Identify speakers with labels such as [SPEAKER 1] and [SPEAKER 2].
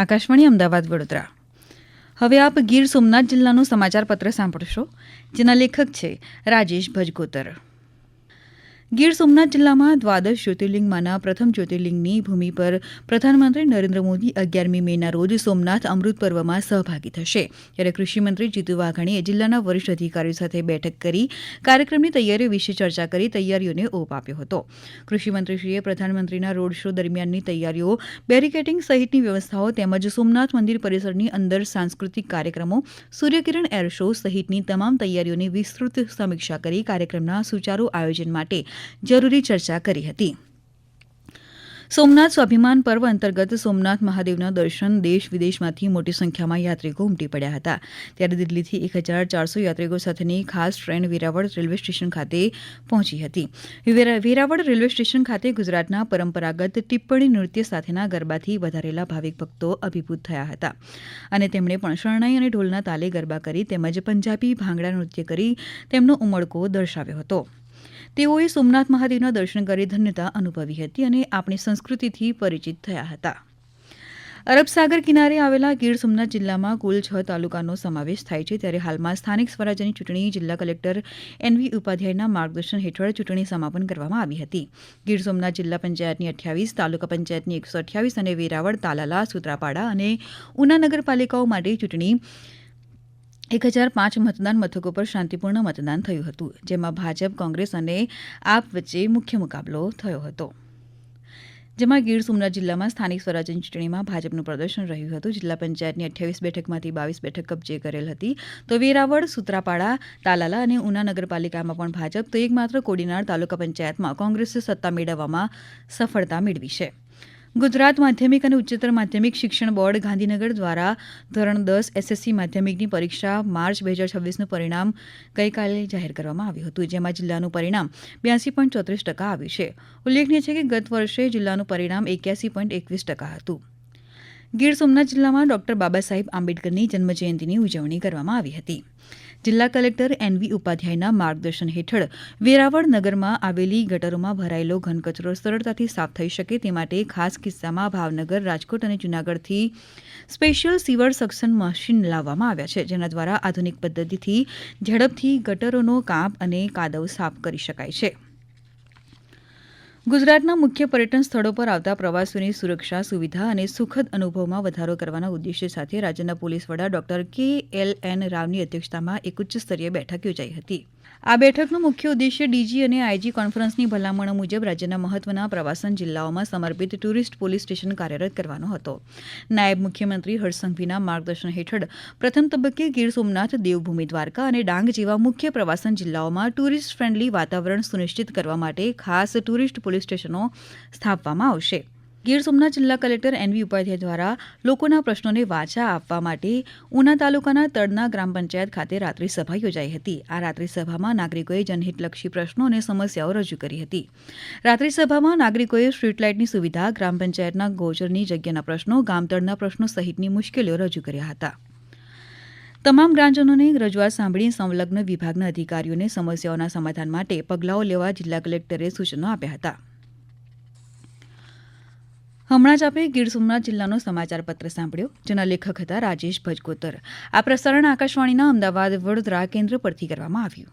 [SPEAKER 1] આકાશવાણી અમદાવાદ વડોદરા. હવે આપ ગીર સોમનાથ જિલ્લાનું સમાચાર પત્ર સાંભળશો, જેના લેખક છે રાજેશ ભજકોતર. ગીર સોમનાથ જિલ્લામાં દ્વાદશ જ્યોતિર્લિંગમાંના પ્રથમ જ્યોતિર્લિંગની ભૂમિ પર પ્રધાનમંત્રી નરેન્દ્ર મોદી 11મી મેના રોજ સોમનાથ અમૃત પર્વમાં સહભાગી થશે. ત્યારે કૃષિમંત્રી જીતુ વાઘાણીએ જિલ્લાના વરિષ્ઠ અધિકારીઓ સાથે બેઠક કરી કાર્યક્રમની તૈયારીઓ વિશે ચર્ચા કરી તૈયારીઓને ઓપ આપ્યો હતો. કૃષિમંત્રીશ્રીએ પ્રધાનમંત્રીના રોડ શો દરમિયાનની તૈયારીઓ, બેરીકેડિંગ સહિતની વ્યવસ્થાઓ તેમજ સોમનાથ મંદિર પરિસરની અંદર સાંસ્કૃતિક કાર્યક્રમો, સૂર્યકિરણ એર શો સહિતની તમામ તૈયારીઓની વિસ્તૃત સમીક્ષા કરી કાર્યક્રમના સુચારુ આયોજન માટે જરૂરી ચર્ચા કરી હતી. સોમનાથ સ્વાભિમાન પર્વ અંતર્ગત સોમનાથ મહાદેવના દર્શન દેશ વિદેશમાંથી મોટી સંખ્યામાં યાત્રિકો ઉમટી પડ્યા હતા. ત્યારે દિલ્હીથી 1400 યાત્રિકો સાથેની ખાસ ટ્રેન વેરાવળ રેલવે સ્ટેશન ખાતે પહોંચી હતી. વેરાવળ રેલવે સ્ટેશન ખાતે ગુજરાતના પરંપરાગત ટિપ્પણી નૃત્ય સાથેના ગરબાથી વધારેલા ભાવિક ભક્તો અભિભૂત થયા હતા અને તેમણે પણ શરણાઈ અને ઢોલના તાલે ગરબા કરી તેમજ પંજાબી ભાંગડા નૃત્ય કરી તેમનો ઉમળકો દર્શાવ્યો હતો. તેઓએ સોમનાથ મહાદેવના દર્શન કરી ધન્યતા અનુભવી હતી અને આપણી સંસ્કૃતિથી પરિચિત થયા હતા. અરબ સાગર કિનારે આવેલા ગીર સોમનાથ જિલ્લામાં કુલ 6 તાલુકાનો સમાવેશ થાય છે. ત્યારે હાલમાં સ્થાનિક સ્વરાજ્યની ચૂંટણી જિલ્લા કલેક્ટર એનવી ઉપાધ્યાયના માર્ગદર્શન હેઠળ ચૂંટણી સમાપન કરવામાં આવી હતી. ગીર સોમનાથ જિલ્લા પંચાયતની 28, તાલુકા પંચાયતની 128 અને વેરાવળ, તાલાલા, સૂત્રાપાડા અને ઉના નગરપાલિકાઓ માટે ચૂંટણી 1005 મતદાન મથકો પર શાંતિપૂર્ણ મતદાન થયું હતું, જેમાં ભાજપ, કોંગ્રેસ અને આપ વચ્ચે મુખ્ય મુકાબલો થયો હતો. જેમાં ગીર સોમનાથ જિલ્લામાં સ્થાનિક સ્વરાજ્યની ચૂંટણીમાં ભાજપનું પ્રદર્શન રહ્યું હતું. જિલ્લા પંચાયતની 28 બેઠકમાંથી 22 બેઠક કબજે કરેલ હતી. તો વેરાવળ, સૂત્રાપાડા, તાલાલા અને ઉના નગરપાલિકામાં પણ ભાજપ, તો એકમાત્ર કોડીનાર તાલુકા પંચાયતમાં કોંગ્રેસે સત્તા મેળવવામાં સફળતા મેળવી છે. ગુજરાત માધ્યમિક અને ઉચ્ચતર માધ્યમિક શિક્ષણ બોર્ડ ગાંધીનગર દ્વારા ધોરણ 10 એસએસસી માધ્યમિકની પરીક્ષા માર્ચ 2026નું પરિણામ ગઈકાલે જાહેર કરવામાં આવ્યું હતું, જેમાં જિલ્લાનું પરિણામ 82.34% આવ્યું છે. ઉલ્લેખનીય છે કે ગત વર્ષે જિલ્લાનું પરિણામ 81.21% હતું. ગીર સોમનાથ જિલ્લામાં ડોક્ટર બાબા સાહેબ આંબેડકરની જન્મજયંતિની ઉજવણી કરવામાં આવી હતી. જિલ્લા કલેક્ટર એનવી ઉપાધ્યાયના માર્ગદર્શન હેઠળ વેરાવળ નગરમાં આવેલી ગટરોમાં ભરાયેલો ઘન કચરો સરળતાથી સાફ થઈ શકે તે માટે ખાસ કિસ્સામાં ભાવનગર, રાજકોટ અને જૂનાગઢથી સ્પેશિયલ સીવર સક્શન મશીન લાવવામાં આવ્યા છે, જેના દ્વારા આધુનિક પદ્ધતિથી ઝડપથી ગટરોનો કાપ અને કાદવ સાફ કરી શકાય છે. ગુજરાતના મુખ્ય પર્યટન સ્થળો પર આવતા પ્રવાસીઓની સુરક્ષા, સુવિધા અને સુખદ અનુભવમાં વધારો કરવાના ઉદ્દેશ્ય સાથે રાજ્યના પોલીસ વડા ડોક્ટર KLN રાવની અધ્યક્ષતામાં એક ઉચ્ચસ્તરીય બેઠક યોજાઈ હતી. આ બેઠકનો મુખ્ય ઉદ્દેશ્ય ડીજી અને આઈજી કોન્ફરન્સની ભલામણો મુજબ રાજ્યના મહત્વના પ્રવાસન જિલ્લાઓમાં સમર્પિત ટુરિસ્ટ પોલીસ સ્ટેશન કાર્યરત કરવાનો હતો. નાયબ મુખ્યમંત્રી હર્ષ સંઘવીના માર્ગદર્શન હેઠળ પ્રથમ તબક્કે ગીર સોમનાથ, દેવભૂમિ દ્વારકા અને ડાંગ જેવા મુખ્ય પ્રવાસન જિલ્લાઓમાં ટુરિસ્ટ ફ્રેન્ડલી વાતાવરણ સુનિશ્ચિત કરવા માટે ખાસ ટુરિસ્ટ પોલીસ સ્ટેશનો સ્થાપવામાં આવશે. ગીર સોમનાથ જિલ્લા કલેક્ટર એનવી ઉપાધ્યાય દ્વારા લોકોના પ્રશ્નોને વાચા આપવા માટે ઉના તાલુકાના તડના ગ્રામ પંચાયત ખાતે રાત્રિ સભા યોજાઈ હતી. આ રાત્રિ સભામાં નાગરિકોએ જનહિતલક્ષી પ્રશ્નો અને સમસ્યાઓ રજૂ કરી હતી. રાત્રિ સભામાં નાગરિકોએ સ્ટ્રીટ લાઇટની સુવિધા, ગ્રામ પંચાયતના ગોચરની જગ્યાના પ્રશ્નો, ગામતળના પ્રશ્નો સહિતની મુશ્કેલીઓ રજૂ કર્યા હતા. તમામ ગ્રામજનોની રજૂઆત સાંભળી સંલગ્ન વિભાગના અધિકારીઓને સમસ્યાઓના સમાધાન માટે પગલાઓ લેવા જિલ્લા કલેક્ટરે સૂચનો આપ્યા હતા. હમણાં જ આપે ગીર સોમનાથ જિલ્લાનો સમાચાર પત્ર સાંભળ્યો, જેના લેખક હતા રાજેશ ભજકોતર. આ પ્રસારણ આકાશવાણીના અમદાવાદ વડોદરા કેન્દ્ર પરથી કરવામાં આવ્યું.